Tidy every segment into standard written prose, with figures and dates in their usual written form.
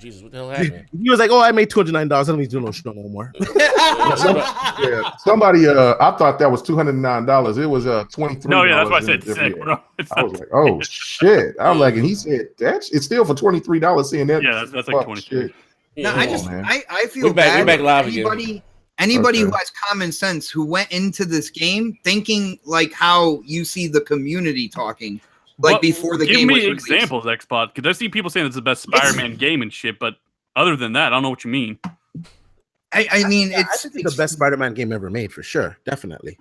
Jesus, what the hell happened? He was like, "Oh, I made $209. I don't need to do no more." Somebody. I thought that was $209. It was $23. No, yeah, that's why I said sick, bro. I was like, "Oh shit!" I'm like, and he said it's still for $23. Seeing that, yeah, that's like 23. No, I feel bad. We're back live Anybody who has common sense who went into this game thinking like how you see the community talking, like before the game. Give me examples, Xbox, because I see people saying it's the best Spider-Man game and shit, but other than that, I don't know what you mean. I mean, I think it's the best Spider-Man game ever made, for sure, definitely.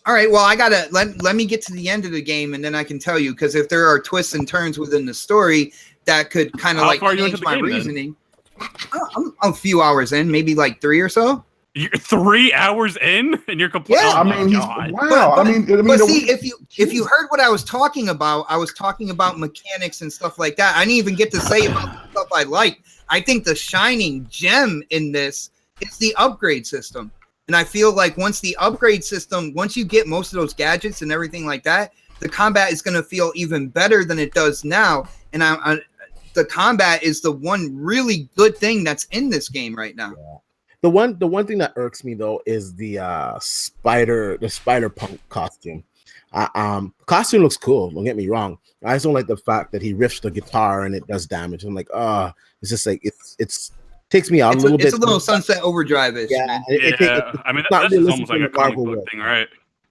All right, well, I gotta let me get to the end of the game, and then I can tell you, because if there are twists and turns within the story that could kind of like change my reasoning. I'm a few hours in, maybe like 3 or so. You're 3 hours in, and you're completely. Yeah, I mean, wow. But see, if you heard what I was talking about mechanics and stuff like that. I didn't even get to say about the stuff I like. I think the shining gem in this is the upgrade system, and I feel like once you get most of those gadgets and everything like that, the combat is going to feel even better than it does now. And the combat is the one really good thing that's in this game right now. Yeah. The one thing that irks me though is the spider punk costume. Costume looks cool. Don't get me wrong. I just don't like the fact that he riffs the guitar and it does damage. I'm like, it's just like it's takes me out a little bit. It's a little Sunset Overdrive-ish. Yeah, I mean that's just almost like a comic book thing, right?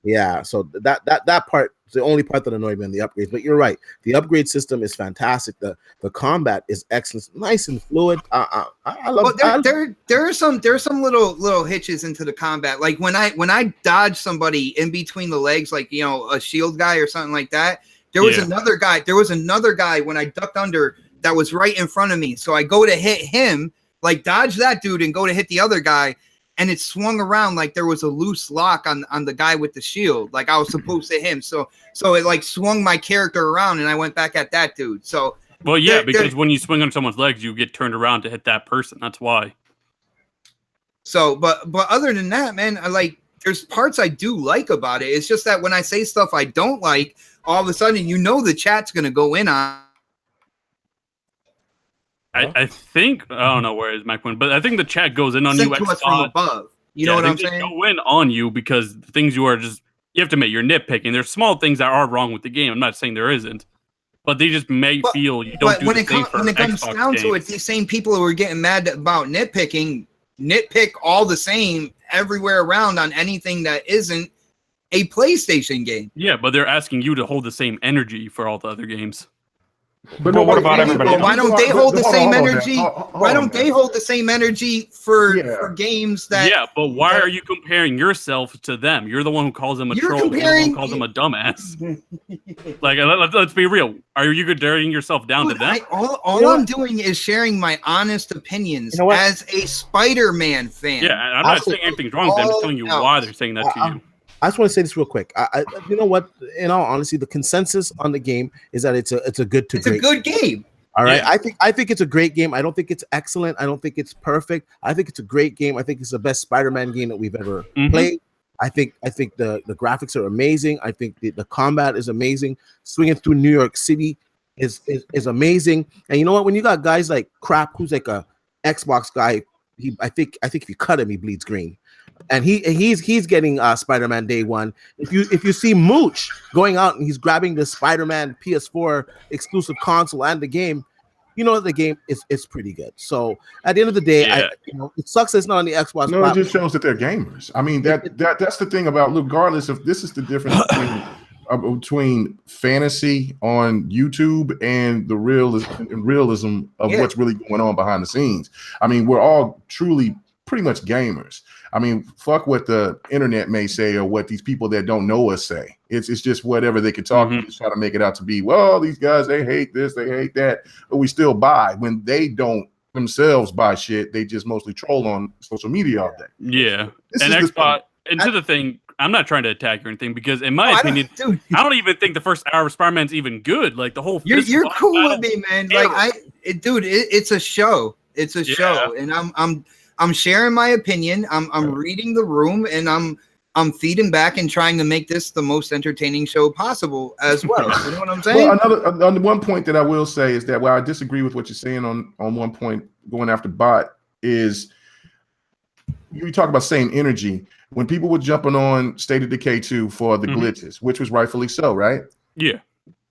Yeah, so that part is the only part that annoyed me in the upgrades. But you're right, the upgrade system is fantastic. The combat is excellent, nice and fluid. I love. But there are some little hitches into the combat. Like when I dodge somebody in between the legs, like a shield guy or something like that. There was another guy. There was another guy when I ducked under that was right in front of me. So I go to hit him, like dodge that dude, and go to hit the other guy. And it swung around like there was a loose lock on the guy with the shield, like I was supposed to hit him. So it like swung my character around, and I went back at that dude. So because when you swing on someone's legs, you get turned around to hit that person. That's why. So, but other than that, man, there's parts I do like about it. It's just that when I say stuff I don't like, all of a sudden the chat's gonna go in on. I think I don't know where is my point, but I think the chat goes in on you to us from above. You know what I'm saying? They go in on you because the things you have to admit you're nitpicking. There's small things that are wrong with the game. I'm not saying there isn't, but they just may feel you don't do the same for Xbox games. When it comes down to it, these same people who are getting mad about nitpicking nitpick all the same everywhere around on anything that isn't a PlayStation game. Yeah, but they're asking you to hold the same energy for all the other games. But what about everybody? Well, why don't they hold the same energy? Why don't they hold the same energy for games that? Yeah, but why are you comparing yourself to them? You're the one who calls them a troll. You're the one who calls them a dumbass. Like, let's be real. Are you comparing yourself down to them? All I'm doing is sharing my honest opinions as a Spider-Man fan. Yeah, I'm not saying anything's wrong with them. I'm just telling you why they're saying that to you. I just want to say this real quick. You know what? In all honesty, the consensus on the game is that it's a good to great. It's a good game. All right. Yeah. I think it's a great game. I don't think it's excellent. I don't think it's perfect. I think it's a great game. I think it's the best Spider-Man game that we've ever played. I think the graphics are amazing. I think the combat is amazing. Swinging through New York City is amazing. And you know what? When you got guys like Crap, who's like a Xbox guy, I think if you cut him, he bleeds green. And he's getting Spider-Man Day One. If you see Mooch going out and he's grabbing the Spider-Man PS4 exclusive console and the game, you know the game is pretty good. So at the end of the day, it sucks it's not on the Xbox. No, it just shows that they're gamers. I mean that's the thing about, regardless of, this is the difference between fantasy on YouTube and the realism of what's really going on behind the scenes. I mean, we're all truly pretty much gamers. I mean, fuck what the internet may say or what these people that don't know us say. It's just whatever they can talk and just try to make it out to be. Well, these guys, they hate this, they hate that, but we still buy. When they don't themselves buy shit, they just mostly troll on social media all day. Yeah, and Xbox. And to the thing, I'm not trying to attack or anything, because in my opinion, I don't even think the first hour of Spider-Man's even good. Like the whole you're cool with me, man. Like it's a show. It's a show, and I'm sharing my opinion. I'm reading the room, and I'm feeding back and trying to make this the most entertaining show possible as well. You know what I'm saying? Well, another one point that I will say is that while I disagree with what you're saying on one point, going after bot is you talk about same energy. When people were jumping on State of Decay 2 for the glitches, which was rightfully so, right? Yeah.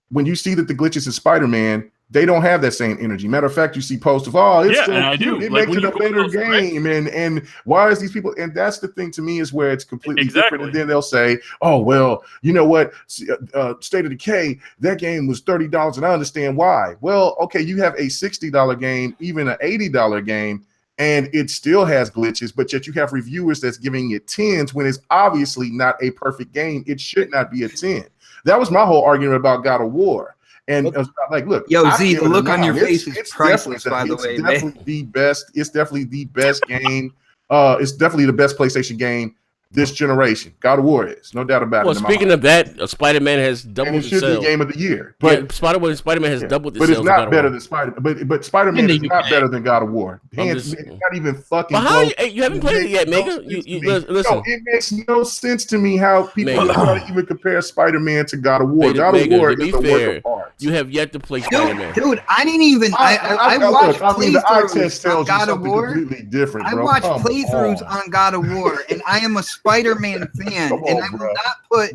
When you see that the glitches in Spider-Man, they don't have that same energy. Matter of fact, you see posts of, oh, it's so cute. It makes it a better game. And why is these people? And that's the thing to me is where it's completely different. And then they'll say, oh, well, you know what? State of Decay, that game was $30 and I understand why. Well, okay, you have a $60 game, even an $80 game, and it still has glitches, but yet you have reviewers that's giving it 10s when it's obviously not a perfect game. It should not be a 10. That was my whole argument about God of War. And like, look, yo, Z, the look on your face is priceless, by the way. It's definitely the best. It's definitely the best game. It's definitely the best PlayStation game this generation. God of War is, no doubt about it. Well, speaking of that, Spider-Man has doubled the sales. It should be game of the year. But Spider-Man has doubled the sales. But it's not better than Spider-Man. But Spider-Man is not better than God of War. It's not even fucking close. You haven't played it yet, Mega? Listen. No, it makes no sense to me how people try to even compare Spider-Man to God of War. God of War is a work of art. You have yet to play Spider-Man. Dude, I didn't even. I watched playthroughs on God of War. Completely different, I watched playthroughs on God of War, and I am a Spider-Man fan, and I will not put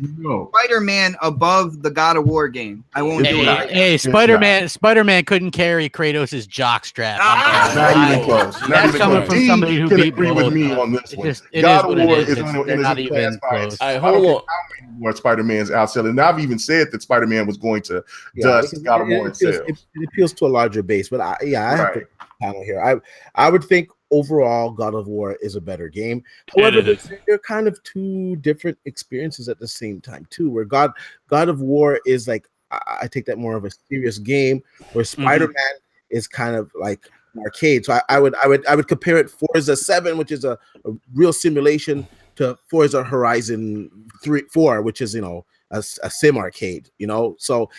Spider-Man above the God of War game. I won't do it. Hey, Spider-Man couldn't carry Kratos' jockstrap. Not even close. That's coming from somebody who can agree with me on this one. God of War is not even close. Hold on. Where Spider-Man's outselling, and I've even said that Spider-Man was going to dust God of War itself. It appeals to a larger base, but I have to panel here. I would think overall God of War is a better game. However, they're kind of two different experiences at the same time too. Where God of War is like, I take that more of a serious game, where Spider-Man is kind of like an arcade. So I would compare it Forza 7, which is a real simulation, to Forza Horizon 4, which is a sim arcade, so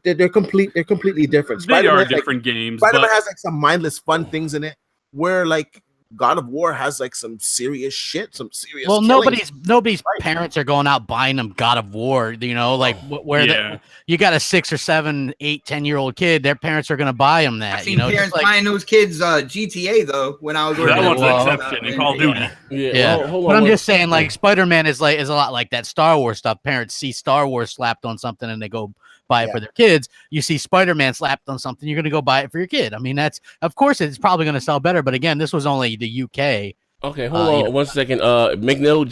they're completely different. They are different games. Spider-Man has like some mindless fun things in it, where like God of War has like some serious shit, some serious. Well, nobody's parents are going out buying them God of War, like where you got a 6 or 7, 8, 10-year-old kid, their parents are going to buy them that. I've seen parents buying those kids GTA though. When I was that one's an exception in Call of Duty. Yeah. But I'm just saying, like Spider-Man is a lot like that Star Wars stuff. Parents see Star Wars slapped on something and they go buy it for their kids. You see Spider-Man slapped on something, you're going to go buy it for your kid. I mean, of course it's probably going to sell better, but again, this was only the UK. Okay, hold on 1 second. McNeil,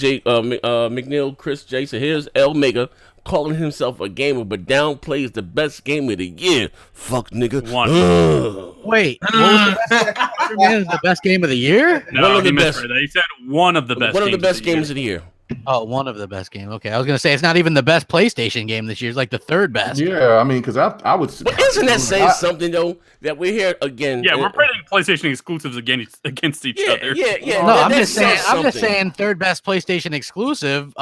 Chris Jason, here's L Mega calling himself a gamer, but downplays the best game of the year. Fuck nigga. Wait, what was the best game of the year? No, one of the best. He said one of the best. One of the best games of the year. Oh, one of the best games. Okay, I was gonna say it's not even the best PlayStation game this year. It's like the third best. Yeah, I mean, because I would. But isn't that saying something though? That we're here again. Yeah, we're pitting PlayStation exclusives against each other. Yeah. No, I'm just saying third best PlayStation exclusive.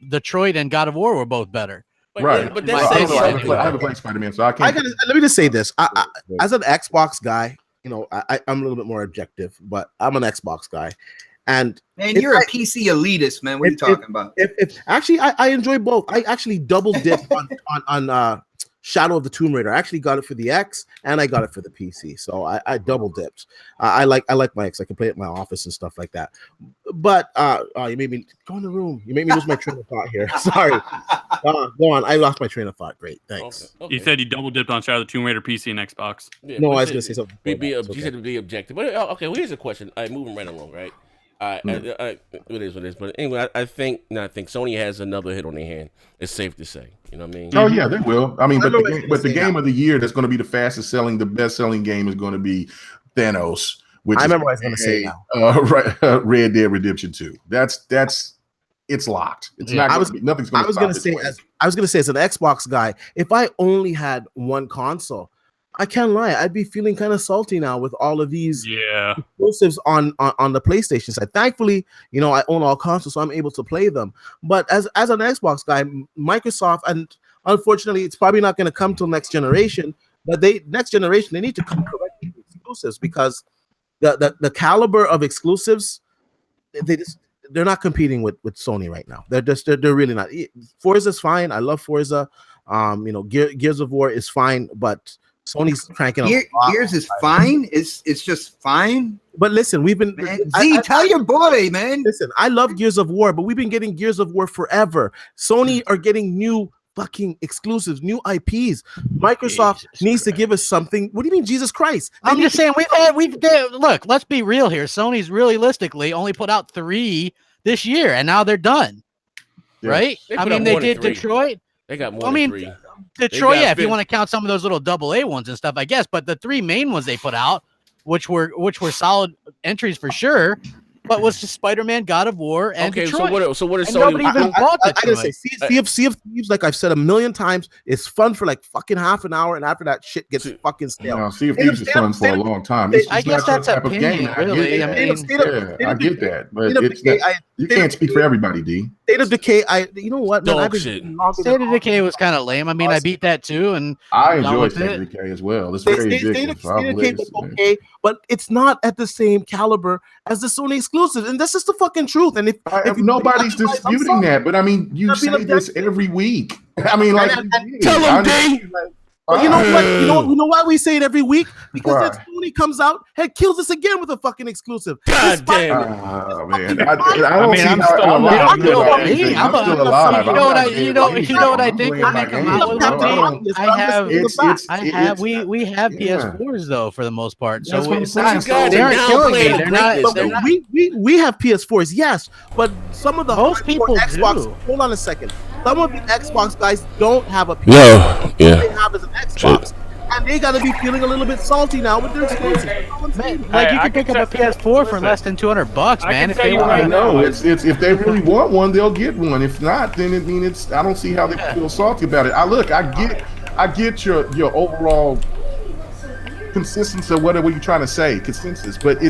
Detroit and God of War were both better. Right, but that's I haven't played Spider-Man, so I can't. Let me just say this: as an Xbox guy, I'm a little bit more objective, but I'm an Xbox guy. And man, you're a PC elitist, man. What are you talking about? If actually, I enjoy both. I actually double dipped on Shadow of the Tomb Raider. I actually got it for the X and I got it for the PC. So I double dipped. I like my X. I can play it in my office and stuff like that. But you made me go in the room. You made me lose my train of thought here. Sorry. Go on. I lost my train of thought. Great. Thanks. Okay. You said you double dipped on Shadow of the Tomb Raider PC and Xbox. Yeah, no, I was gonna say something. You said to be objective. But okay, well, here's a question. Moving right along, right? It is what it is, but anyway, I think Sony has another hit on their hand. It's safe to say, you know what I mean? Oh yeah, they will. I mean, but the game of the year that's going to be the fastest selling, the best selling game is going to be Thanos. Which I remember what I was going to say now. Red Dead Redemption 2. That's it's locked. It's not. Nothing's going to. I was going to say as an Xbox guy, if I only had one console, I can't lie, I'd be feeling kind of salty now with all of these exclusives on the PlayStation side. Thankfully, I own all consoles, so I'm able to play them. But as an Xbox guy, Microsoft, and unfortunately, it's probably not going to come till next generation. But next generation, they need to come correct with exclusives, because the caliber of exclusives, they're not competing with Sony right now. They're really not. Forza's fine. I love Forza. Gears of War is fine, but Sony's cranking up. Gears is fine. It's just fine. But listen, we've been tell your boy, man. Listen, I love Gears of War, but we've been getting Gears of War forever. Sony are getting new fucking exclusives, new IPs. Microsoft needs to give us something. What do you mean, Jesus Christ? I'm just saying look, let's be real here. Sony's realistically only put out 3 this year, and now they're done. Yes. Right? They did Detroit. They got more than 3. Detroit, if you want to count some of those little AA ones and stuff, I guess. But the 3 main ones they put out, which were solid entries for sure, but was just Spider-Man, God of War, and Detroit. So what is Sony? Nobody even bought Detroit. I gotta say, Sea of Thieves, like I've said a million times, is fun for like fucking half an hour, and after that shit gets fucking stale. No, Sea of Thieves is fun for a long time. I guess that's opinion, really. I get that, but you can't speak for everybody, D. State of Decay, you know what? Man, State of Decay was kind of lame. I mean, I beat that too, and I enjoy State of Decay as well. It's very addictive. State of Decay was okay, but it's not at the same caliber as the Sony exclusives, and that's just the fucking truth. And if nobody's disputing that, but I mean, you say this every week. I mean, like, tell them, D. But you know what? You know why we say it every week? Because then Sony comes out and kills us again with a fucking exclusive. God damn it! Man, I'm still alive. I'm still alive. You know what I think when they come out with we have PS4s though for the most part. So they aren't killing me. They're not. We have PS4s, yes, but some of the most people Xbox. Do. Hold on a second. Some of the Xbox guys don't have a PS4. They have as an Xbox. And they gotta be feeling a little bit salty now with their exclusives. Like you can pick up a PS4 for less than $200, man. If they want, I know it's if they really want one, they'll get one. If not, then it's I don't see how they feel salty about it. I get your overall consistency of whatever you're trying to say, consensus, but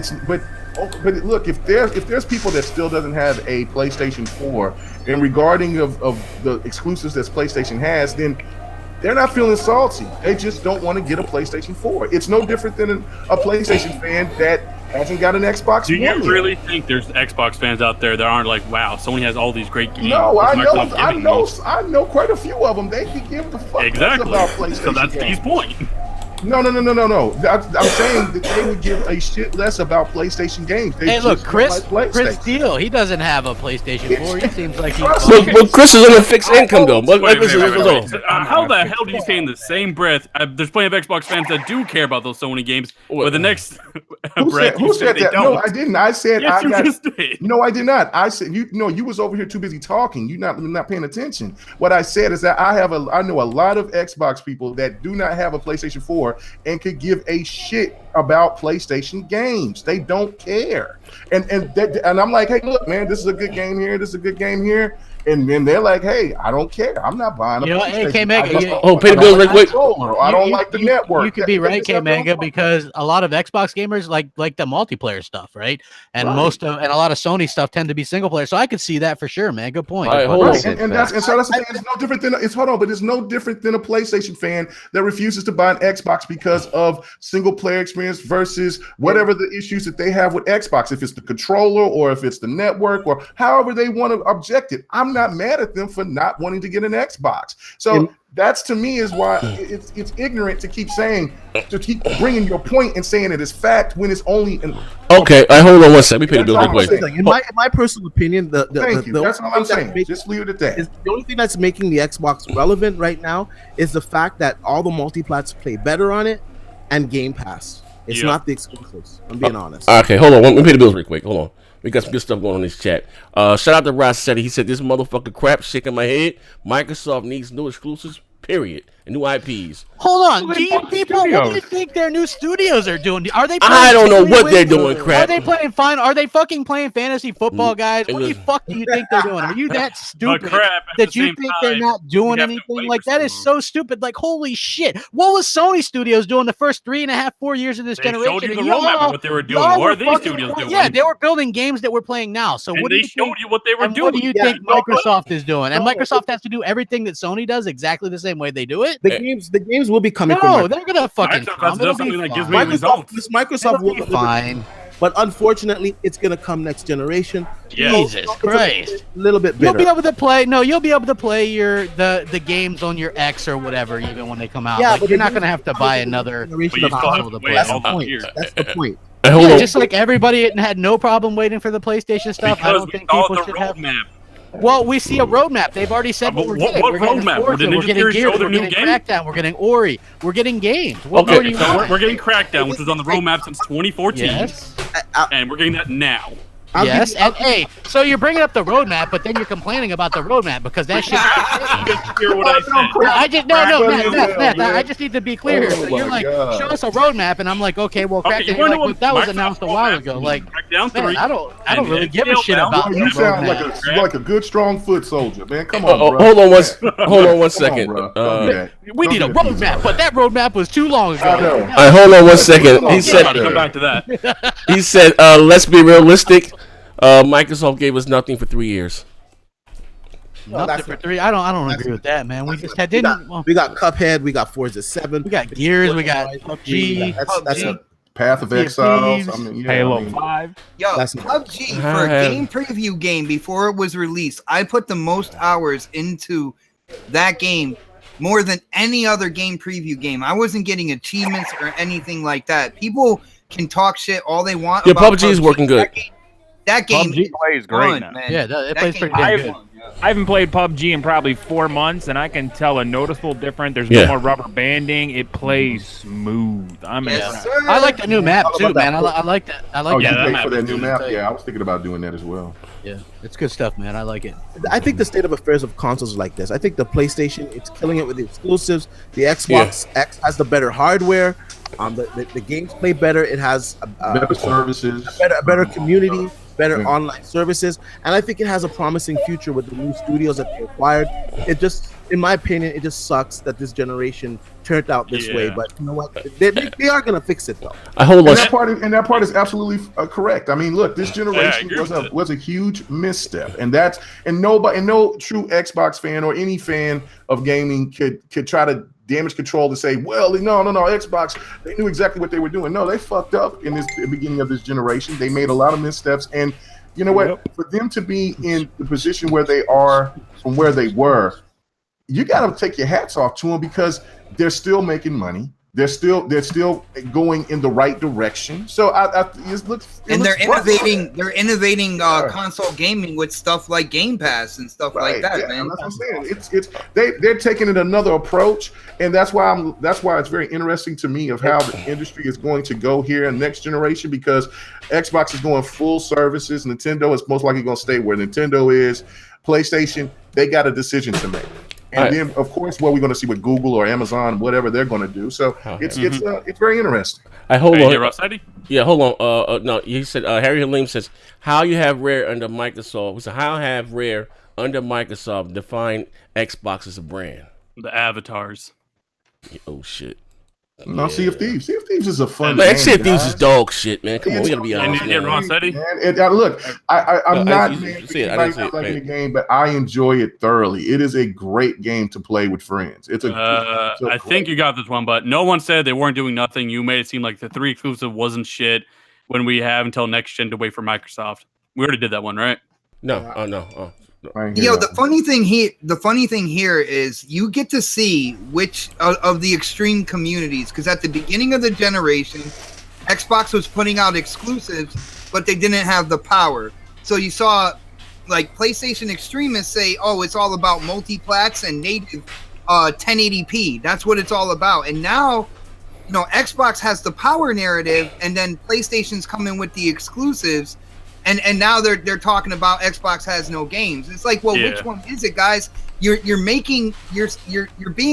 look, if there's people that still doesn't have a PlayStation 4, and regarding of the exclusives that PlayStation has, then they're not feeling salty. They just don't want to get a PlayStation 4. It's no different than a PlayStation fan that hasn't got an Xbox. Do you really think there's Xbox fans out there that aren't like, wow, Sony has all these great games? No, I know quite a few of them. They can give the fuck about PlayStation. So that's D's point. No. I'm saying that they would give a shit less about PlayStation games. Hey, look, Chris Steele, he doesn't have a PlayStation 4. He seems like he's... But Chris is on a fixed income, though. How the hell do you say in the same breath, there's plenty of Xbox fans that do care about those Sony games, but the next breath, who said that? No, I didn't. I said yes, you just did. No, I did not. I said, you was over here too busy talking. You're not paying attention. What I said is that I know a lot of Xbox people that do not have a PlayStation 4 and could give a shit about PlayStation games. They don't care. And I'm like, hey, look, man, this is a good game here. This is a good game here. And then they're like, hey, I don't care. I'm not buying a PlayStation. Hey, Kmega, pay the bills real quick. I don't like the network. You could be right, Kmega, because a lot of Xbox gamers like the multiplayer stuff, right? And and a lot of Sony stuff tend to be single player. So I could see that for sure, man. Good point. Right, and that's the thing. It's no different than it's no different than a PlayStation fan that refuses to buy an Xbox because of single player experience versus whatever the issues that they have with Xbox. If it's the controller or if it's the network or however they want to object it, I'm not mad at them for not wanting to get an Xbox. So that's to me is why it's ignorant to keep bringing your point and saying it is fact when it's only an. Okay, hold on one second. We pay the bill real quick. In my personal opinion, thank you. That's all I'm saying. Just leave it at that. The only thing that's making the Xbox relevant right now is the fact that all the multiplats play better on it and Game Pass. It's not the exclusives. I'm being honest. Okay, hold on. Let me pay the bills real quick. Hold on. We got some good stuff going on in this chat. Shout out to Rossetti. He said, this motherfucker crap shaking my head. Microsoft needs new exclusives, period. And new IPs. Hold on. Do you people, what do you think their new studios are doing? Are they I don't know what they're doing, crap. Are they playing fine? Are they fucking playing fantasy football, guys? What the fuck do you think they're doing? Are you that stupid that you think they're not doing anything? Like, that is so stupid. Like, holy shit. What was Sony Studios doing the first 3.5, 4 years of this generation? They showed you the roadmap of what they were doing. What are these studios doing? Yeah, they were building games that we're playing now. So what do you think? They showed you what they were doing. What do you think Microsoft is doing? And Microsoft has to do everything that Sony does exactly the same way they do it? The games will be coming from they're gonna fucking come. Microsoft will be fine. But unfortunately, it's gonna come next generation. Jesus Christ! A little bit bitter. You'll be able to play. No, you'll be able to play the games on your X or whatever, even when they come out. Yeah, like, but you're not gonna have to buy another generation of console to play. That's the point. That's the point. Yeah, just like everybody had no problem waiting for the PlayStation stuff. I don't think people should have. Well, we see a roadmap. They've already said what we're getting. What we're getting roadmap? Forza, we're getting Gears, we're getting Crackdown, we're getting Ori, we're getting games. What more do you want? We're getting Crackdown, which was on the roadmap since 2014. Yes. And we're getting that now. Yes, and hey, so you're bringing up the roadmap, but then you're complaining about the roadmap because that shit. Hear what I said. I just Matt, I just need to be clear here. So you're like, show us a roadmap, and I'm like, okay, well, Crackdown, you're like, well, that was announced a while ago. Like, man, I don't really give a shit about. You sound like a good, strong foot soldier, man. Come on, bro. Hold on one second. We need a roadmap, but that roadmap was too long ago. Hold on one second. He said, come back to that. He said, let's be realistic. Microsoft gave us nothing for 3 years. Nothing for 3. I don't agree with that, man. We just had we got Cuphead, we got Forza 7, we got Gears, we got PUBG. That's a Path of Exiles. I mean, Halo 5. Yo, PUBG for a game preview game before it was released, I put the most hours into that game more than any other game preview game. I wasn't getting achievements or anything like that. People can talk shit all they want. Yeah, PUBG is working good. That game plays great now. man. Yeah, it plays pretty damn good. I haven't played PUBG in probably 4 months, and I can tell a noticeable difference. There's no more rubber banding. It plays smooth. I like the new map too, man. I like that. I like that. For that new map. Yeah, I was thinking about doing that as well. Yeah, it's good stuff, man. I like it. I think the state of affairs of consoles is like this. I think the PlayStation, it's killing it with the exclusives. The Xbox X has the better hardware. The games play better. It has better services, a better community, better online services, and I think it has a promising future with the new studios that they acquired. It just, in my opinion, it just sucks that this generation turned out this way. But you know what? They are gonna fix it though. That part is absolutely correct. I mean, look, this generation was a huge misstep, and no true Xbox fan or any fan of gaming could try to damage control to say, well, no, Xbox, they knew exactly what they were doing. No, they fucked up in the beginning of this generation. They made a lot of missteps, and you know what? For them to be in the position where they are from where they were, you got to take your hats off to them because they're still making money. They're still going in the right direction. So they're innovating. They're innovating console gaming with stuff like Game Pass and stuff like that, man. That's what I'm saying. They're taking it another approach, and that's why it's very interesting to me of how the industry is going to go here in next generation, because Xbox is going full services. Nintendo is most likely going to stay where Nintendo is. PlayStation, they got a decision to make. And then, of course, what we're going to see with Google or Amazon, whatever they're going to do. So it's very interesting. Hold on. Yeah, hold on. No, he said Harry Halim says, how you have Rare under Microsoft? We said, how have Rare under Microsoft define Xbox as a brand? The avatars. Oh shit. No, Sea of Thieves. Sea of Thieves is a fun game. Sea of Thieves is dog shit, man. Come on, we gotta be honest. And Ross Eddie. Look, I'm not liking the game, but I enjoy it thoroughly. It is a great game to play with friends. I think you got this one, but no one said they weren't doing nothing. You made it seem like the 3 exclusive wasn't shit when we have until next gen to wait for Microsoft. We already did that one, right? No. The funny thing here is you get to see which of the extreme communities, because at the beginning of the generation, Xbox was putting out exclusives, but they didn't have the power. So you saw like PlayStation extremists say, "Oh, it's all about multi-plats and native 1080p. That's what it's all about." And now, Xbox has the power narrative, and then PlayStation's coming with the exclusives. And now they're talking about Xbox has no games. It's like, well, which one is it, guys? You're being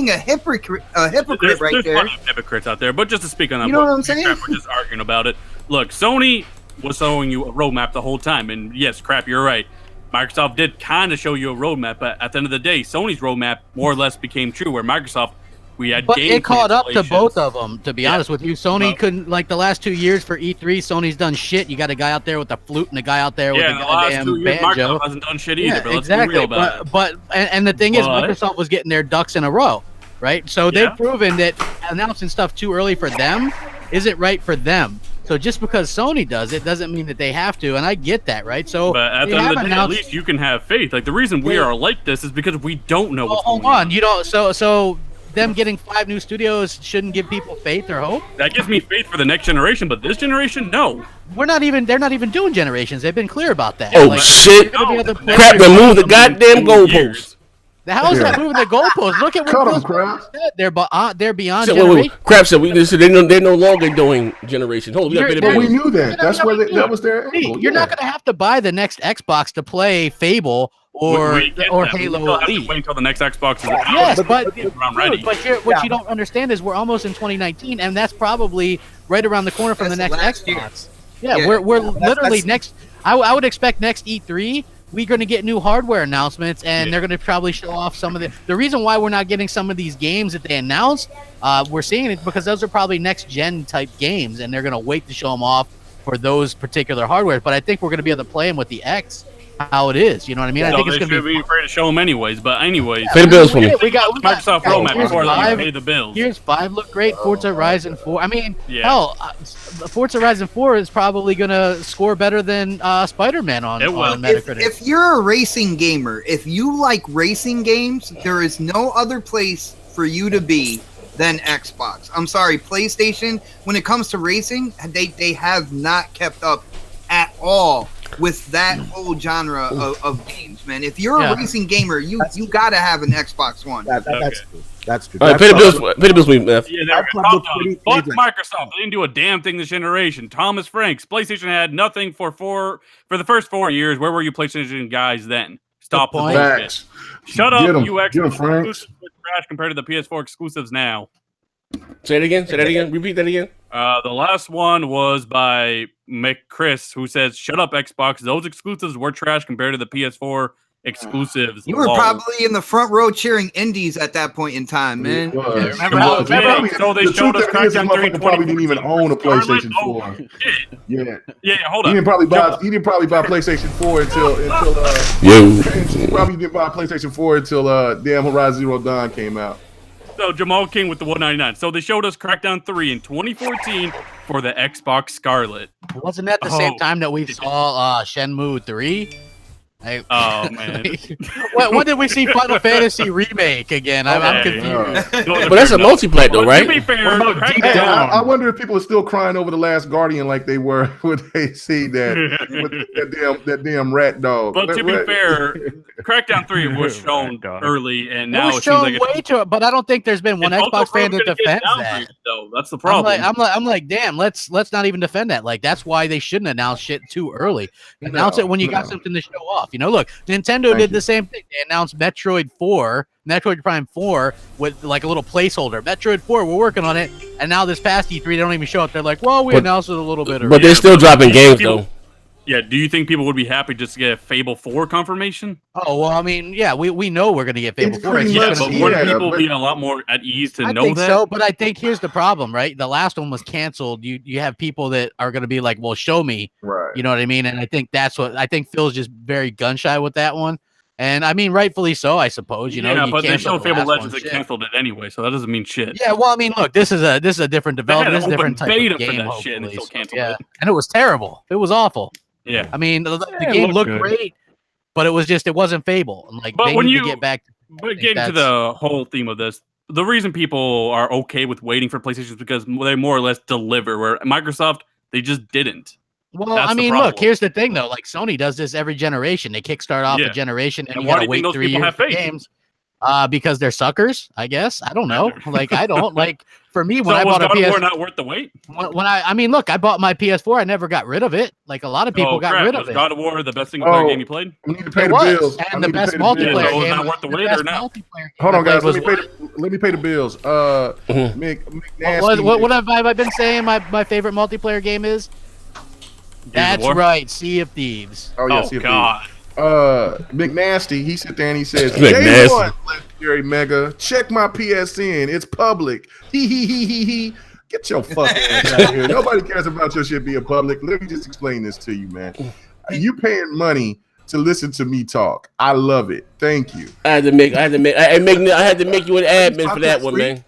a hypocrite there's right there. There's hypocrites out there, but just to speak on that, you know what I'm saying? We're just arguing about it. Look, Sony was showing you a roadmap the whole time, and yes, Crap, you're right. Microsoft did kind of show you a roadmap, but at the end of the day, Sony's roadmap more or less became true. Where Microsoft, we had but game it caught up to both of them, to be honest with you. Sony couldn't, like the last 2 years for E3, Sony's done shit. You got a guy out there with the flute and a guy out there with the goddamn banjo. Microsoft hasn't done shit either, but exactly. Let's be real about it. But the thing is, Microsoft was getting their ducks in a row, right? So they've proven that announcing stuff too early for them isn't right for them. So just because Sony does it doesn't mean that they have to, and I get that, right? So, but at the end of the day, at least you can have faith. Like the reason we are like this is because we don't know what's going on. You don't. So them getting 5 new studios shouldn't give people faith or hope. That gives me faith for the next generation, but this generation, no. They're not even doing generations. They've been clear about that. Oh shit! Crap! Remove the goddamn goalpost. How is that moving the goalpost? Look at what they're beyond generation. Crap said they're no longer doing generation. Hold on, we knew that. That's where that was their angle. You're not going to have to buy the next Xbox to play Fable or Halo Elite. Wait until the next Xbox is out. Yes, but what you don't understand is we're almost in 2019, and that's probably right around the corner from the next Xbox. Yeah, we're literally next. I would expect next E3. We're going to get new hardware announcements, and they're going to probably show off some of the reason why we're not getting some of these games that they announced. We're seeing it because those are probably next-gen type games, and they're going to wait to show them off for those particular hardware. But I think we're going to be able to play them with the X, how it is. You know what I mean? I think it's going to be afraid to show them anyways. But anyways, pay the bills for me. We got Microsoft roadmap before they pay the bills. Gears 5 look great. Forza Horizon 4. I mean, hell, Forza Horizon 4 is probably going to score better than Spider-Man on Metacritic. If you're a racing gamer, if you like racing games, there is no other place for you to be than Xbox. I'm sorry, PlayStation, when it comes to racing, they have not kept up at all with that whole genre of games, man. If you're a racing gamer, you got to have an Xbox One. That's true. All right, pay the bills, we Meth. Yeah, fuck Microsoft. They didn't do a damn thing this generation. Thomas Franks, PlayStation had nothing for the first 4 years. Where were you PlayStation guys then? Stop the bullshit. Shut up, you exclusives trash compared to the PS4 exclusives now. Say it again. Repeat that again. The last one was by McChris, who says, "Shut up, Xbox. Those exclusives were trash compared to the PS4 exclusives." You were probably in the front row cheering indies at that point in time, man. Remember so they showed us Crackdown 3 probably didn't even own a PlayStation 4. Yeah, hold on. He didn't probably buy PlayStation 4 until he probably didn't buy PlayStation 4 until damn Horizon Zero Dawn came out. So Jamal King with the 199. So they showed us Crackdown 3 in 2014 for the Xbox Scarlet. Wasn't that the same time that we saw Shenmue 3? Oh man! When did we see Final Fantasy Remake again? I'm confused. But that's a multiplayer, though, right? To be fair, I wonder if people are still crying over The Last Guardian like they were when they see that damn rat dog. But to be fair, Crackdown 3 was shown early, and now it was shown way too. But I don't think there's been one Xbox fan that defends that. Though that's the problem. I'm like, damn. Let's not even defend that. Like that's why they shouldn't announce shit too early. Announce it when you got something to show off. You know, look, Nintendo did the same thing. They announced Metroid Prime 4 with like a little placeholder. Metroid 4, we're working on it. And now this past E3, they don't even show up. They're like, well, we announced it a little bit early. But they're still dropping games, though. Yeah, do you think people would be happy just to get a Fable 4 confirmation? Oh, well, I mean, yeah, we know we're going to get Fable 4. Yeah, but wouldn't people be a lot more at ease to know that? I think so, but I think here's the problem, right? The last one was canceled. You have people that are going to be like, well, show me. Right. You know what I mean? And I think Phil's just very gun-shy with that one. And I mean, rightfully so, I suppose. You know, yeah, but they showed Fable Legends that canceled it anyway, so that doesn't mean shit. Yeah, well, I mean, look, this is a different development. This is a different type of game, for that shit and still canceled it. And it was terrible. It was awful. Yeah, I mean, the game looked great, but it wasn't Fable. And like, but when you get back, getting to the whole theme of this, the reason people are okay with waiting for PlayStation is because they more or less deliver. Where Microsoft, they just didn't. Well, I mean, look, here's the thing though. Like Sony does this every generation. They kickstart off a generation, and you gotta wait 3 years for games. Because they're suckers, I guess. I don't know. Like I don't like. For me, when I bought a PS4, War not worth the wait. When I mean, look, I bought my PS4. I never got rid of it. Like a lot of people got rid of it. God of War, the best single player game you played. We need to pay the bills. And the best multiplayer game. Not worth the wait or not? Hold on, guys. Let me pay the bills. What have I been saying? My favorite multiplayer game is. That's right, Sea of Thieves. Oh yeah, Sea of Thieves. McNasty, he sit there and he says, Day one, Legendary Mega, check my PSN, it's public. He. Get your fucking ass out of here. Nobody cares about your shit being public. Let me just explain this to you, man. You paying money to listen to me talk. I love it. Thank you. I had to make you an admin for that one, man.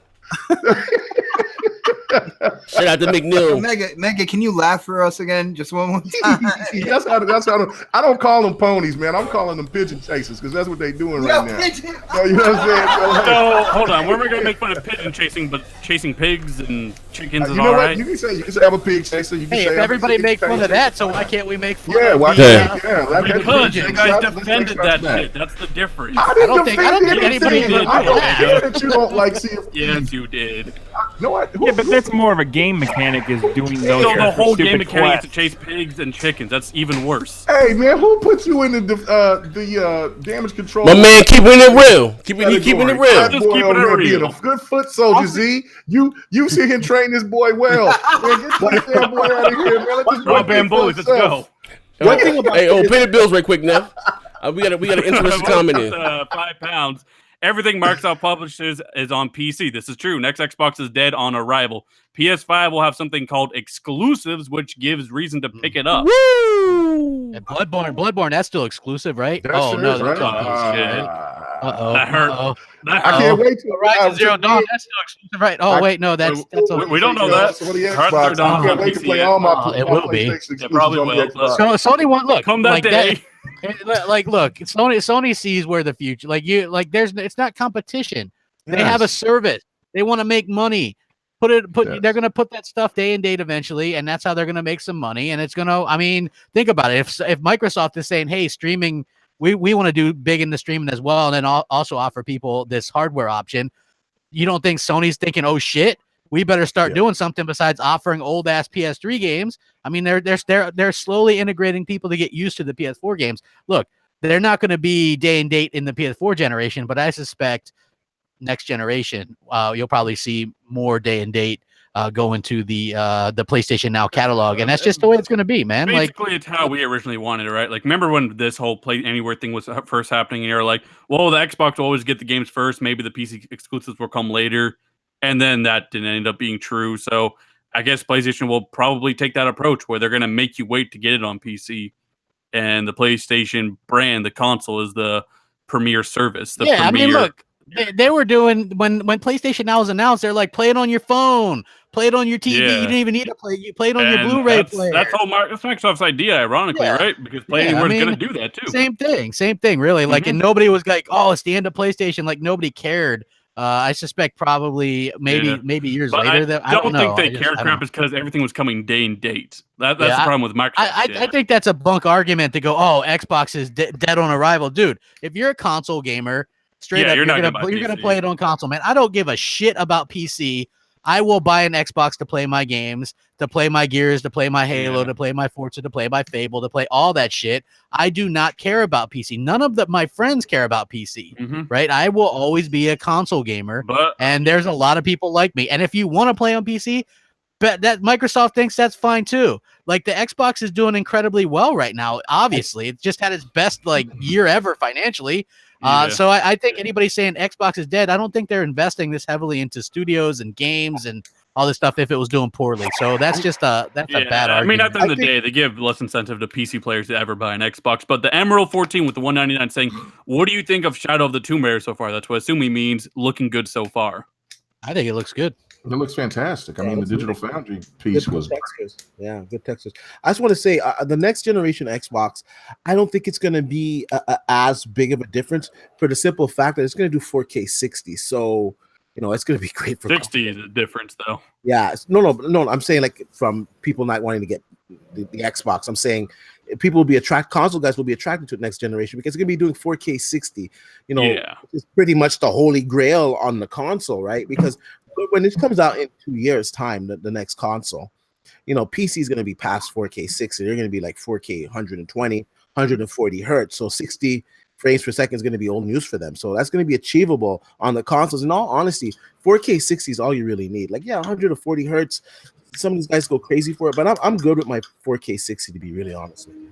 Shout out to McNeil. Mega, can you laugh for us again, just one more time? that's how. I don't call them ponies, man. I'm calling them pigeon chasers because that's what they're doing right now. So, you know what I'm saying? So hold on, we're gonna make fun of pigeon chasing, but chasing pigs and chickens is you know all what? right. You can say have a pig chaser. You can Hey, say if everybody make fun of that, so why can't we make fun of Because you guys defended that shit. That's the difference. I don't think anybody did. I don't care that you don't like CFP. Yes, you did. No, what? Yeah, but that's more of a game mechanic is doing those. So the whole game mechanic is to quests. chase pigs and chickens. That's even worse. Hey man, who put you in the damage control? My man, keeping it real. Keeping it real. That Just boy keeping over it there real. being a good foot soldier, Z. You see him train this boy well. Man, get this damn boy out of here, man. Let this boy Rob get for Bamboos, let's himself. go. One thing about Hey, pay the bills right quick, Nev. We got an interesting comment in. £5. Everything Microsoft publishes is on PC. This is true. Next Xbox is dead on arrival. PS5 will have something called exclusives, which gives reason to pick it up. Woo! And Bloodborne, that's still exclusive, right? That oh sure no, is, that's right? all shit. Uh-oh. That hurt. Uh-oh. I can't wait to Horizon Zero Dawn, that's still exclusive, right? Oh wait, no, that's we don't know that. So for the Horizon Xbox, Zero Dawn I can't on wait to PC play yet. all my It will be. PlayStation It probably exclusives on will. the Xbox. So Sony want look Come that day. Look, Sony sees where the future. It's not competition. They have a service. They want to make money. They're going to put that stuff day and date eventually, and that's how they're going to make some money. And it's going to. I mean, think about it. If Microsoft is saying, "Hey, streaming, we want to do big in the streaming as well, and then also offer people this hardware option," you don't think Sony's thinking, "Oh shit, we better start doing something besides offering old ass PS3 games"? I mean, they're slowly integrating people to get used to the PS4 games. Look, they're not going to be day and date in the PS4 generation, but I suspect next generation, you'll probably see more day and date go into the PlayStation Now catalog, and that's just the way it's going to be, man. Basically, it's how we originally wanted it, right? Like, remember when this whole Play Anywhere thing was first happening, and you're like, well, the Xbox will always get the games first, maybe the PC exclusives will come later, and then that didn't end up being true. So I guess PlayStation will probably take that approach where they're going to make you wait to get it on PC, and the PlayStation brand, the console, is the premier service. I mean, look. They were doing when PlayStation Now was announced. They're like, play it on your phone, play it on your TV. You didn't even need to play. You play it on your Blu-ray player. That's Microsoft's idea, ironically, right? Because Play Anywhere is going to do that too. Same thing, really. Like, and nobody was like, "Oh, it's the end of PlayStation." Like, nobody cared. I suspect probably maybe years later. I don't think they cared crap is because everything was coming day and date. That's the problem with Microsoft. I think that's a bunk argument to go, "Oh, Xbox is dead on arrival," dude. If you're a console gamer. Straight up, you're gonna play it on console, man. I don't give a shit about PC. I will buy an Xbox to play my games, to play my Gears, to play my Halo, to play my Forza, to play my Fable, to play all that shit. I do not care about PC. None of my friends care about PC, right? I will always be a console gamer, and there's a lot of people like me. And if you want to play on PC, but that Microsoft thinks that's fine too. Like, the Xbox is doing incredibly well right now. Obviously, it just had its best year ever financially. So I think anybody saying Xbox is dead, I don't think they're investing this heavily into studios and games and all this stuff if it was doing poorly. So that's just a bad argument. I mean, at the end of the day, they give less incentive to PC players to ever buy an Xbox. But the Emerald 14 with the $199 saying, "What do you think of Shadow of the Tomb Raider so far?" That's what I assume he means looking good so far. I think it looks good. It looks fantastic. I mean, the Digital Foundry piece was textures. Yeah, good textures. I just want to say the next generation Xbox, I don't think it's going to be as big of a difference for the simple fact that it's going to do 4K 60. So, it's going to be great for 60 is a difference, though. Yeah, no. I'm saying, like, from people not wanting to get the Xbox, I'm saying people will be console guys will be attracted to the next generation because it's going to be doing 4K 60. It's pretty much the holy grail on the console, right? Because when it comes out in 2 years' time, the next console, PC is going to be past 4K 60. They're going to be like 4K 120, 140 hertz. So 60 frames per second is going to be old news for them. So that's going to be achievable on the consoles. In all honesty, 4K 60 is all you really need. 140 hertz. Some of these guys go crazy for it, but I'm good with my 4K 60 to be really honest with you.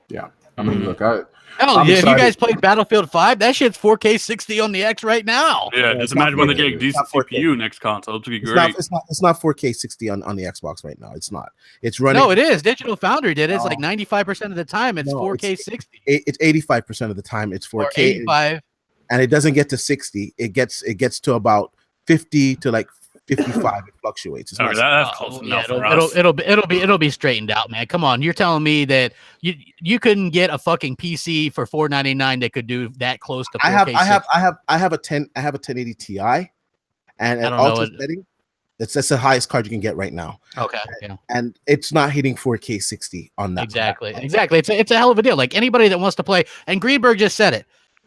Yeah. I mean, look, have you guys played Battlefield 5? That shit's 4K 60 on the X right now. Yeah, just imagine when they get a decent CPU next console. It's gonna be great. It's not 4K 60 on the Xbox right now. It's not. It's running. No, it is. Digital Foundry did it. It's like 95% of the time it's 4K 60. It's 85% of the time it's 4K. 85. And it doesn't get to 60. It gets to about 50 to like 55. It fluctuates. It's not that's close enough for us. It'll be straightened out, man. Come on, you're telling me that you couldn't get a fucking PC for $499 that could do that close to 4K? I have a 1080 Ti, and at ultra setting, that's the highest card you can get right now. Okay, yeah. And it's not hitting 4K 60 on that. Exactly. It's a hell of a deal. Like anybody that wants to play, and Greenberg just said it.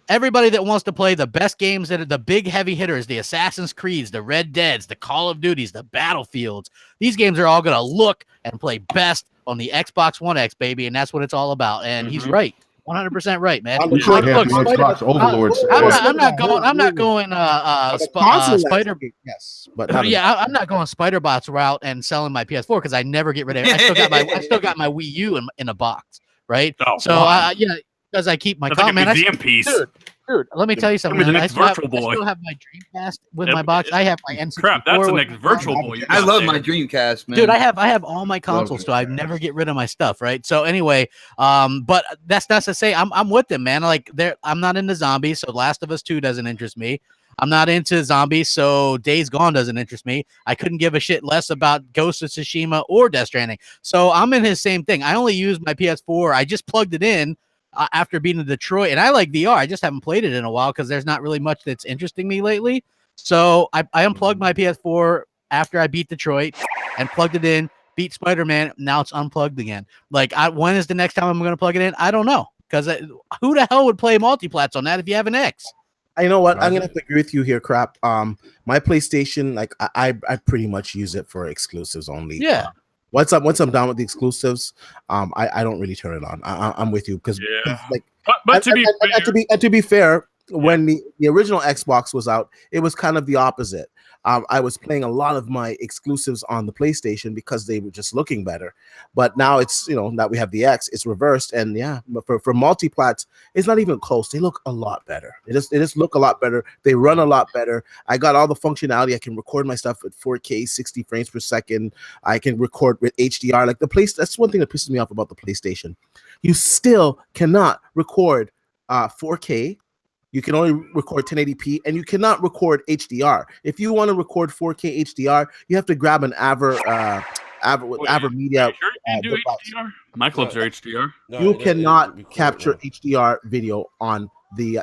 Everybody that wants to play the best games that are the big heavy hitters, the Assassin's Creeds, the Red Deads, the Call of Duties, the Battlefields, these games are all going to look and play best on the Xbox One X, baby, and that's what it's all about. And he's right. 100% right, man. I'm not going Spider. Yes, but yeah, I'm not going Spider-Bots route and selling my PS4 because I never get rid of it. I still got my Wii U in a box, right? Oh, so yeah, because I keep my comment. Dude, let me tell you something. I still have my Dreamcast with my box. I have my N64. Crap, that's the next virtual boy. I love my Dreamcast, man. Dude, I have all my consoles, so I never get rid of my stuff, right? So anyway, but that's not to say I'm with them, man. Like I'm not into zombies, so Last of Us 2 doesn't interest me. I'm not into zombies, so Days Gone doesn't interest me. I couldn't give a shit less about Ghost of Tsushima or Death Stranding. So I'm in his same thing. I only use my PS4. I just plugged it in after being in Detroit, and I like VR. I just haven't played it in a while because there's not really much that's interesting me lately. So I unplugged my PS4 after I beat Detroit and plugged it in, beat Spider-Man. Now it's unplugged again. Like, when is the next time I'm going to plug it in? I don't know, because who the hell would play multiplats on that if you have an X? You know what? I'm gonna have to agree with you here, Crap. My PlayStation, like I pretty much use it for exclusives only. Yeah. Once I'm done with the exclusives, I don't really turn it on. I'm with you because like, but to be fair, when the original Xbox was out, it was kind of the opposite. I was playing a lot of my exclusives on the PlayStation because they were just looking better. But now it's, now we have the X, it's reversed. And yeah, for multiplats, it's not even close. They look a lot better. They just look a lot better. They run a lot better. I got all the functionality. I can record my stuff at 4K, 60 frames per second. I can record with HDR. Like that's one thing that pisses me off about the PlayStation. You still cannot record 4K. You can only record 1080p, and you cannot record HDR. If you want to record 4K HDR, you have to grab an Avermedia. Sure you can do HDR? My clubs are HDR. You cannot capture HDR video on the.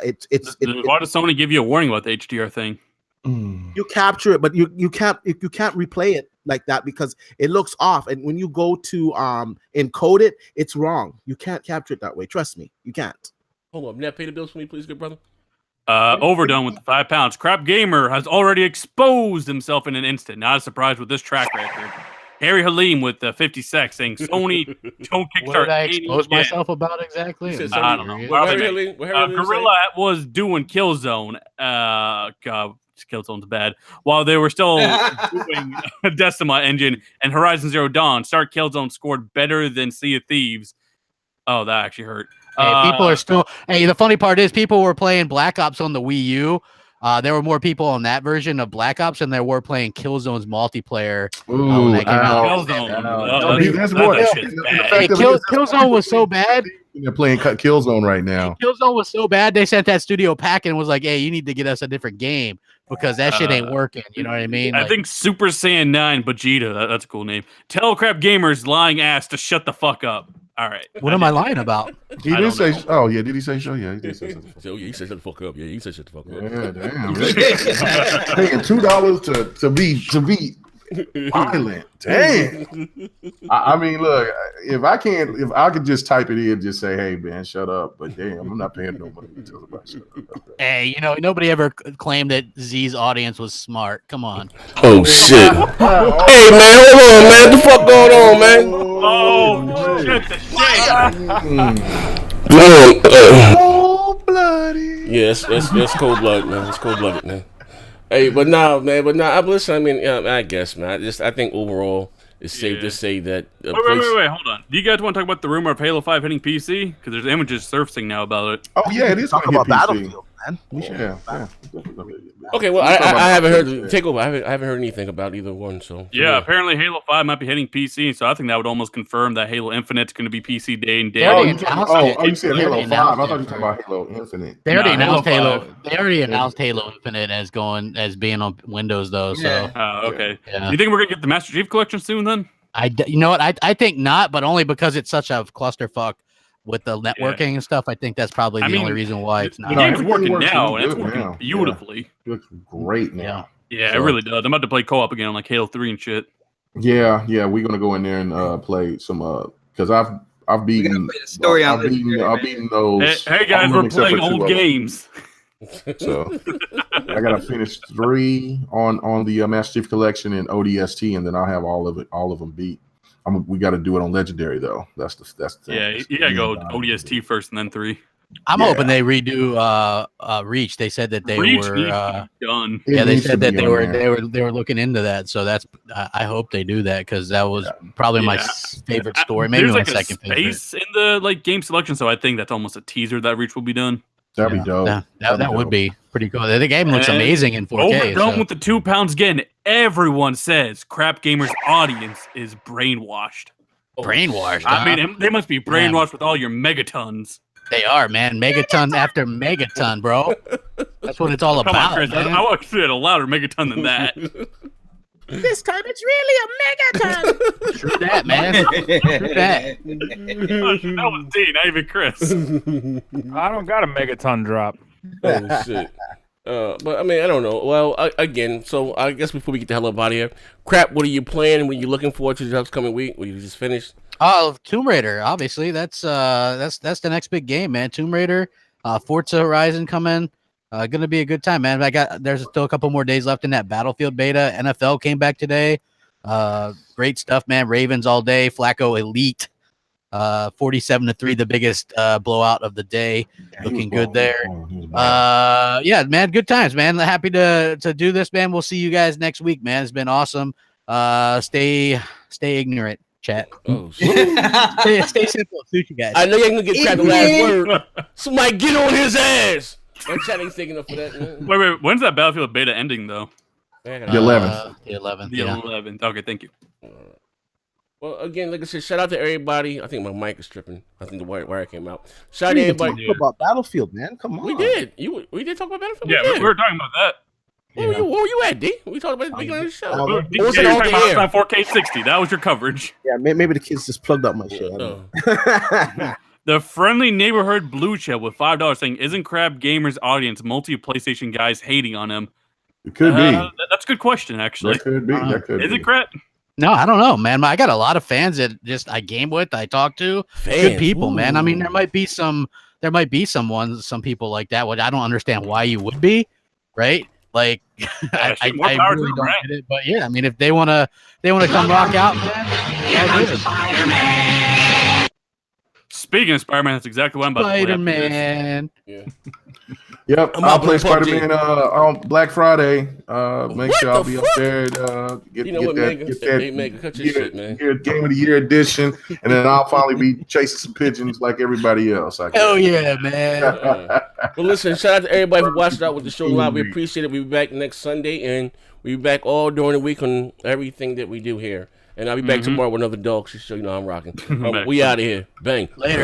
Why does somebody give you a warning about the HDR thing? You capture it, but you can't replay it like that because it looks off. And when you go to encode it, it's wrong. You can't capture it that way. Trust me, you can't. Hold on, Nat, pay the bills for me, please, good brother. Overdone with the 5 pounds. Crapgamer has already exposed himself in an instant. Not a surprise with this track record. Harry Halim with the 50 secs saying Sony don't kickstart. What did I expose myself about exactly? I don't know. Gorilla was doing Killzone. God, Killzone's bad. While they were still doing Decima engine and Horizon Zero Dawn, Start Killzone scored better than Sea of Thieves. Oh, that actually hurt. Hey, people are still. Hey, the funny part is people were playing Black Ops on the Wii U. There were more people on that version of Black Ops than there were playing Killzone's multiplayer. Ooh, when that came out. Killzone was so bad. They're playing Killzone right now. Killzone was so bad they sent that studio pack and was like, "Hey, you need to get us a different game because that shit ain't working." You know what I mean? I think Super Saiyan 9 Vegeta. That's a cool name. Tell Crapgamer's lying ass to shut the fuck up. All right. What am I lying about? He did say. Oh yeah, did he say show? Yeah, he did say something. So yeah, he said shut the fuck up. Yeah, he said shut the fuck up. Yeah, damn. Paying $2 to be violent. Damn. I mean, look, if I could just type it in, just say, "Hey man, shut up." But damn, I'm not paying no money to tell about shut up. Hey, nobody ever claimed that Z's audience was smart. Come on. Oh shit. Hey man, hold on, man. What the fuck going on, man? Oh shit! The shit. Cold blooded. Yes, it's cold blooded, man. It's cold blooded, man. Hey, but nah, man. Listen, I mean, I guess, man. I think overall, it's safe to say that. Wait, hold on. Do you guys want to talk about the rumor of Halo 5 hitting PC? Because there's images surfacing now about it. Oh yeah, it is talk about Battlefield. man. We should. Yeah. Okay, well, I haven't heard take over. I haven't heard anything about either one. So yeah, apparently Halo 5 might be hitting PC, so I think that would almost confirm that Halo Infinite's going to be PC day and day. You said Halo 5. I thought you were talking about Halo Infinite. They already announced Halo. They already announced Halo Infinite as being on Windows though. So okay. Yeah. You think we're gonna get the Master Chief Collection soon then? You know what? I think not, but only because it's such a clusterfuck with the networking and stuff. I think that's probably the only reason why it's not. The game's working now, and it's working beautifully. It looks great now. Yeah, it really does. I'm about to play co-op again on like Halo 3 and shit. Yeah, we're gonna go in there and play some because I've beaten I've beaten those. Hey guys, we're playing old games. So I gotta finish 3 on the Master Chief Collection and ODST, and then I'll have all of them beat. We got to do it on Legendary though. That's the thing. Yeah, you gotta go ODST first and then 3. I'm hoping they redo Reach. They said that they were done. Yeah, they said that they were looking into that. So that's I hope they do that because that was probably my favorite story. Maybe my second space in the game selection. So I think that's almost a teaser that Reach will be done. That'd be dope. That would be pretty cool. The game looks amazing in 4K. Overdone with the 2 pounds again. Everyone says Crapgamer's audience is brainwashed. Brainwashed? I mean, they must be brainwashed with all your megatons. They are, man. Megaton after megaton, bro. That's what it's all about. Come on, Chris. I want to say it a louder megaton than that. This time it's really a megaton. True that, man. True that. That was D, not even Chris. I don't got a megaton drop. Oh shit. But I mean, I don't know. Well, again, so I guess before we get the hell up out of here, Crap, what are you playing? What are you looking forward to the upcoming week? What you just finished? Oh, Tomb Raider. Obviously, that's the next big game, man. Tomb Raider, Forza Horizon coming. Gonna be a good time, man. There's still a couple more days left in that Battlefield beta. NFL came back today. Great stuff, man. Ravens all day. Flacco elite. 47-3, the biggest blowout of the day. Looking good there. Yeah, man. Good times, man. Happy to do this, man. We'll see you guys next week, man. It's been awesome. Stay ignorant, chat. Oh, shit. stay simple. Suit you guys. I know you ain't gonna get Crap the last word. Somebody get on his ass. My chat ain't thinking up for that. Man. Wait. When's that Battlefield beta ending though? The 11th. The 11th. The 11th. Okay, thank you. Well, again, like I said, shout out to everybody. I think my mic is tripping. I think the wire came out. Shout out to everybody. Talk about Battlefield, man. Come on. We did. We did talk about Battlefield. Yeah, we were talking about that. Where were you at, D? We talked about it at the beginning of the show. You were talking about 4K 60. That was your coverage. Yeah, maybe the kids just plugged up my shit. The Friendly Neighborhood Blue Chip with $5 saying, "Isn't Crapgamer's audience multi-PlayStation guys hating on him?" It could be. That's a good question, actually. That could be. Is it Crap? No, I don't know, man. I got a lot of fans that just I game with, I talk to. Good people, man. I mean, there might be some people like that. Which I don't understand why you would be, right? Like, I really don't get it. But yeah, I mean, if they wanna come rock out, man. Speaking of Spider-Man, that's exactly what I'm about to play. Spider-Man. Yeah. Yep, I'll play Spider-Man on Black Friday. Make sure I'll be up there. Get Mega, cut your shit, man. Game of the Year edition, and then I'll finally be chasing some pigeons like everybody else. Hell yeah, man! Well, listen, shout out to everybody for watching out with the show live. We appreciate it. We'll be back next Sunday, and we'll be back all during the week on everything that we do here. And I'll be back tomorrow with another dog show. You know I'm rocking. We out of here. Bang. Later.